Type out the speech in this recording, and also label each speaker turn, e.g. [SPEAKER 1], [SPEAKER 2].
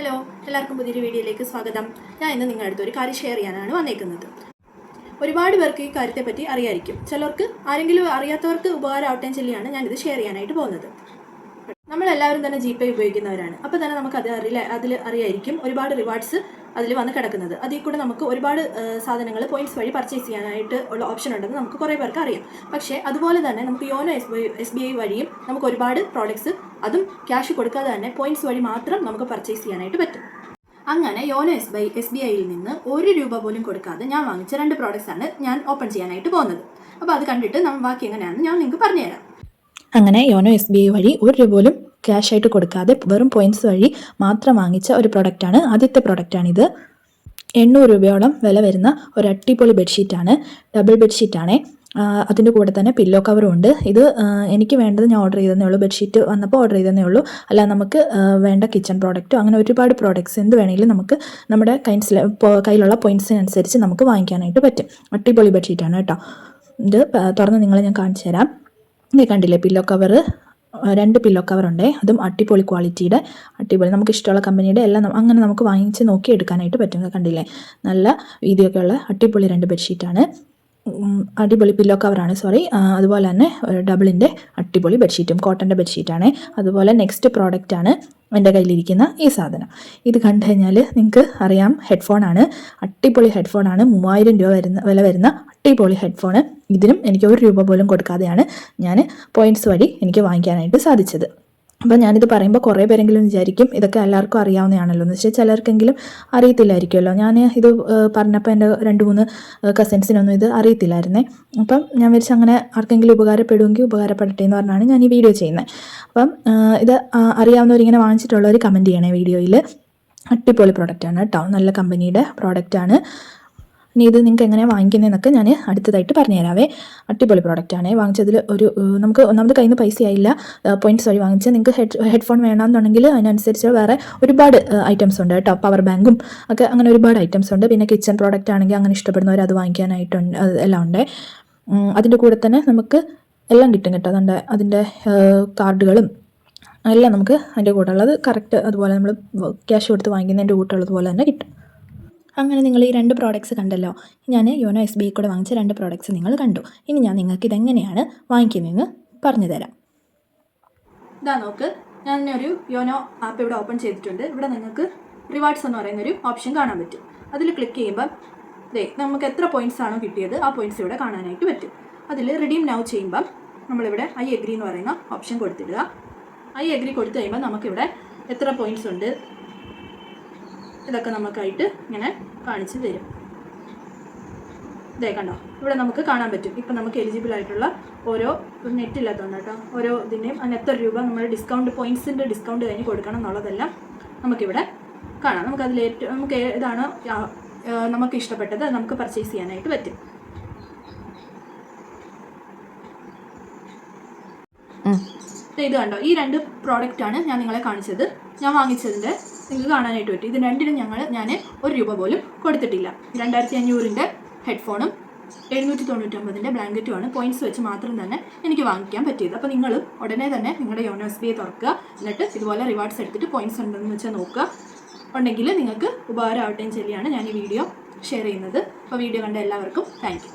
[SPEAKER 1] Hello, എല്ലാവർക്കും പുതിയൊരു വീഡിയോയിലേക്ക് സ്വാഗതം. ഞാൻ ഇന്ന് നിങ്ങളുടെ അടുത്ത് ഒരു കാര്യം ഷെയർ ചെയ്യാനാണ് വന്നേക്കുന്നത്. ഒരുപാട് പേർക്ക് ഈ കാര്യത്തെപ്പറ്റി അറിയായിരിക്കും. ചിലർക്ക് ആരെങ്കിലും അറിയാത്തവർക്ക് ഉപകാരമാവട്ടെ ചൊല്ലിയാണ് ഞാനിത് ഷെയർ ചെയ്യാനായിട്ട് പോകുന്നത്. നമ്മളെല്ലാവരും തന്നെ GPay ഉപയോഗിക്കുന്നവരാണ്. അപ്പോൾ തന്നെ നമുക്ക് അതിൽ അറിയായിരിക്കും ഒരുപാട് റിവാർഡ്സ് അതിൽ വന്ന് കിടക്കുന്നത്. അതിൽ കൂടെ നമുക്ക് ഒരുപാട് സാധനങ്ങൾ പോയിന്റ്സ് വഴി പർച്ചേസ് ചെയ്യാനായിട്ട് ഉള്ള ഓപ്ഷൻ ഉണ്ടെന്ന് നമുക്ക് കുറേ പേർക്ക് അറിയാം. പക്ഷേ അതുപോലെ തന്നെ നമുക്ക് യോനോ SBI വഴിയും നമുക്ക് ഒരുപാട് പ്രോഡക്ട്സ് അതും ക്യാഷ് കൊടുക്കാതെ തന്നെ പോയിന്റ്സ് വഴി മാത്രം നമുക്ക് പർച്ചേസ് ചെയ്യാനായിട്ട് പറ്റും. അങ്ങനെ യോനോ SBIയിൽ നിന്ന് ₹1 പോലും കൊടുക്കാതെ ഞാൻ വാങ്ങിച്ച 2 പ്രോഡക്ട്സ് ആണ് ഞാൻ ഓപ്പൺ ചെയ്യാനായിട്ട് പോകുന്നത്. അപ്പോൾ അത് കണ്ടിട്ട് ബാക്കി എങ്ങനെയാണെന്ന് ഞാൻ നിങ്ങൾക്ക് പറഞ്ഞുതരാം.
[SPEAKER 2] അങ്ങനെ യോനോ SBI വഴി ₹1 പോലും ക്യാഷ് ആയിട്ട് കൊടുക്കാതെ വെറും പോയിന്റ്സ് വഴി മാത്രം വാങ്ങിച്ച ഒരു പ്രൊഡക്റ്റാണ്. ആദ്യത്തെ പ്രൊഡക്റ്റാണിത്. 800 രൂപയോളം വില വരുന്ന ഒരു അടിപൊളി ബെഡ്ഷീറ്റാണ്. ഡബിൾ ബെഡ്ഷീറ്റാണ്. അതിൻ്റെ കൂടെ തന്നെ പില്ലോ കവറും ഉണ്ട്. ഇത് എനിക്ക് വേണ്ടത് ഞാൻ ഓർഡർ ചെയ്തതേ ഉള്ളൂ. ബെഡ്ഷീറ്റ് വന്നപ്പോൾ ഓർഡർ ചെയ്തതേ ഉള്ളൂ. അല്ല, നമുക്ക് വേണ്ട കിച്ചൺ പ്രോഡക്റ്റോ അങ്ങനെ ഒരുപാട് പ്രോഡക്ട്സ് എന്ത് വേണമെങ്കിലും നമുക്ക് നമ്മുടെ കയ്യിലുള്ള പോയിൻറ്റ്സിനനുസരിച്ച് നമുക്ക് വാങ്ങിക്കാനായിട്ട് പറ്റും. അടിപൊളി ബെഡ്ഷീറ്റാണ് കേട്ടോ. ഇത് തുറന്ന് നിങ്ങളെ ഞാൻ കാണിച്ചു തരാം. ഇത് കണ്ടില്ലേ, പില്ലോ കവറ് 2 പില്ലോ കവറുണ്ട്. അതും അടിപൊളി ക്വാളിറ്റിയുടെ, അടിപൊളി നമുക്ക് ഇഷ്ടമുള്ള കമ്പനിയുടെ എല്ലാം അങ്ങനെ നമുക്ക് വാങ്ങിച്ച് നോക്കി എടുക്കാനായിട്ട് പറ്റും. കണ്ടില്ലേ, നല്ല വീതിയൊക്കെ ഉള്ള അടിപൊളി 2 ബെഡ്ഷീറ്റാണ്. അടിപൊളി പില്ലോ കവറാണ്, അതുപോലെ തന്നെ ഡബിളിൻ്റെ അടിപൊളി ബെഡ്ഷീറ്റും കോട്ടൻ്റെ ബെഡ്ഷീറ്റാണ്. അതുപോലെ നെക്സ്റ്റ് പ്രോഡക്റ്റാണ് എൻ്റെ കയ്യിലിരിക്കുന്ന ഈ സാധനം. ഇത് കണ്ടു കഴിഞ്ഞാൽ നിങ്ങൾക്ക് അറിയാം, ഹെഡ്ഫോണാണ്. അടിപൊളി ഹെഡ്ഫോണാണ്. 3000 രൂപ വില വരുന്ന അടിപൊളി ഹെഡ്ഫോണ്. ഇതിനും എനിക്ക് ₹1 പോലും കൊടുക്കാതെയാണ് ഞാൻ പോയിൻറ്റ്സ് വഴി എനിക്ക് വാങ്ങിക്കാനായിട്ട് സാധിച്ചത്. അപ്പോൾ ഞാനിത് പറയുമ്പോൾ കുറേ പേരെങ്കിലും വിചാരിക്കും ഇതൊക്കെ എല്ലാവർക്കും അറിയാവുന്നതാണല്ലോ എന്ന് വെച്ചാൽ ചിലർക്കെങ്കിലും അറിയത്തില്ലായിരിക്കുമല്ലോ. ഞാൻ ഇത് പറഞ്ഞപ്പോൾ എൻ്റെ 2-3 കസിൻസിനൊന്നും ഇത് അറിയത്തില്ലായിരുന്നേ. അപ്പം ഞാൻ വിചാരിച്ചു അങ്ങനെ ആർക്കെങ്കിലും ഉപകാരപ്പെടുമെങ്കിൽ ഉപകാരപ്പെടട്ടെ എന്ന് പറഞ്ഞാണ് ഞാൻ ഈ വീഡിയോ ചെയ്യുന്നത്. അപ്പം ഇത് അറിയാവുന്നവരിങ്ങനെ വാങ്ങിച്ചിട്ടുള്ളവർ കമൻറ്റ് ചെയ്യണേ വീഡിയോയിൽ. അടിപൊളി പ്രോഡക്റ്റാണ് കേട്ടോ, നല്ല കമ്പനിയുടെ പ്രോഡക്റ്റാണ്. ഇനി ഇത് നിങ്ങൾക്ക് എങ്ങനെ വാങ്ങിക്കുന്നതെന്നൊക്കെ ഞാൻ അടുത്തതായിട്ട് പറഞ്ഞുതരാവേ. അടിപൊളി പ്രോഡക്റ്റാണ്. വാങ്ങിച്ചതിൽ നമുക്ക് ഒന്നാമത് കയ്യിൽ നിന്ന് പൈസ ആയില്ല, പോയിൻറ്റ്സ് വഴി വാങ്ങിച്ചാൽ നിങ്ങൾക്ക് ഹെഡ്ഫോൺ വേണമെന്നുണ്ടെങ്കിൽ അതിനനുസരിച്ച് വേറെ ഒരുപാട് ഐറ്റംസ് ഉണ്ട് കേട്ടോ. പവർ ബാങ്കും ഒക്കെ അങ്ങനെ ഒരുപാട് ഐറ്റംസ് ഉണ്ട്. പിന്നെ കിച്ചൺ പ്രോഡക്റ്റ് ആണെങ്കിൽ അങ്ങനെ ഇഷ്ടപ്പെടുന്നവർ അത് വാങ്ങിക്കാനായിട്ടുണ്ട്, എല്ലാം ഉണ്ട്. അതിൻ്റെ കൂടെ തന്നെ നമുക്ക് എല്ലാം കിട്ടും കേട്ടോ. അതിൻ്റെ കാർഡുകളും എല്ലാം നമുക്ക് അതിൻ്റെ കൂടെ ഉള്ളത് കറക്റ്റ് അതുപോലെ നമ്മൾ ക്യാഷ് കൊടുത്ത് വാങ്ങിക്കുന്നതിൻ്റെ കൂട്ടുള്ളതുപോലെ തന്നെ കിട്ടും. അങ്ങനെ നിങ്ങൾ ഈ 2 പ്രോഡക്ട്സ് കണ്ടല്ലോ. ഞാൻ യോനോ SBI കൂടെ വാങ്ങിച്ച 2 പ്രോഡക്ട്സ് നിങ്ങൾ കണ്ടു. ഇനി ഞാൻ നിങ്ങൾക്ക് ഇതെങ്ങനെയാണ് വാങ്ങിക്കുന്നതെന്ന് പറഞ്ഞു തരാം.
[SPEAKER 1] ഇതാ നോക്ക്, ഞാനൊരു യോനോ ആപ്പ് ഇവിടെ ഓപ്പൺ ചെയ്തിട്ടുണ്ട്. ഇവിടെ നിങ്ങൾക്ക് റിവാർഡ്സ് എന്ന് പറയുന്നൊരു ഓപ്ഷൻ കാണാൻ പറ്റും. അതിൽ ക്ലിക്ക് ചെയ്യുമ്പം നമുക്ക് എത്ര പോയിൻറ്റ്സ് ആണോ കിട്ടിയത് ആ പോയിൻറ്റ്സ് ഇവിടെ കാണാനായിട്ട് പറ്റും. അതിൽ റിഡീം നൗ ചെയ്യുമ്പം നമ്മളിവിടെ I agree എന്ന് പറയുന്ന ഓപ്ഷൻ കൊടുത്തിടുക. I agree കൊടുത്തു കഴിയുമ്പോൾ നമുക്കിവിടെ എത്ര പോയിൻറ്റ്സ് ഉണ്ട് ഇതൊക്കെ നമുക്കായിട്ട് ഇങ്ങനെ കാണിച്ച് തരും. കണ്ടോ, ഇവിടെ നമുക്ക് കാണാൻ പറ്റും. ഇപ്പം നമുക്ക് എലിജിബിൾ ആയിട്ടുള്ള ഓരോ നെറ്റില്ലാത്തതുകൊണ്ട് കേട്ടോ, ഓരോ ഇതിൻ്റെയും അതിന് എത്ര രൂപ നമ്മൾ പോയിൻറ്റ്സിൻ്റെ ഡിസ്കൗണ്ട് കഴിഞ്ഞ് കൊടുക്കണം എന്നുള്ളതെല്ലാം നമുക്കിവിടെ കാണാം. നമുക്ക് ഏതാണ് നമുക്ക് ഇഷ്ടപ്പെട്ടത് നമുക്ക് പർച്ചേസ് ചെയ്യാനായിട്ട് പറ്റും. ഇത് കണ്ടോ, ഈ 2 പ്രോഡക്റ്റാണ് ഞാൻ നിങ്ങളെ കാണിച്ചത്. ഞാൻ വാങ്ങിച്ചതിൻ്റെ നിങ്ങൾക്ക് കാണാനായിട്ട് പറ്റും. ഇത് രണ്ടിനും ഞാൻ ₹1 പോലും കൊടുത്തിട്ടില്ല. 2500 ഹെഡ്ഫോണും 799 ബ്ലാങ്കറ്റുമാണ് പോയിൻറ്റ്സ് വെച്ച് മാത്രം തന്നെ എനിക്ക് വാങ്ങിക്കാൻ പറ്റിയത്. അപ്പോൾ നിങ്ങൾ ഉടനെ തന്നെ നിങ്ങളുടെ യോനോ SBI തുറക്കുക. എന്നിട്ട് ഇതുപോലെ റിവാർഡ്സ് എടുത്തിട്ട് പോയിൻറ്റ്സ് ഉണ്ടെന്ന് വെച്ചാൽ നോക്കുക. ഉണ്ടെങ്കിൽ നിങ്ങൾക്ക് ഉപകാരമാവട്ടെ ചൊല്ലിയാണ് ഞാൻ ഈ വീഡിയോ ഷെയർ ചെയ്യുന്നത്. അപ്പോൾ വീഡിയോ കണ്ട എല്ലാവർക്കും താങ്ക് യു.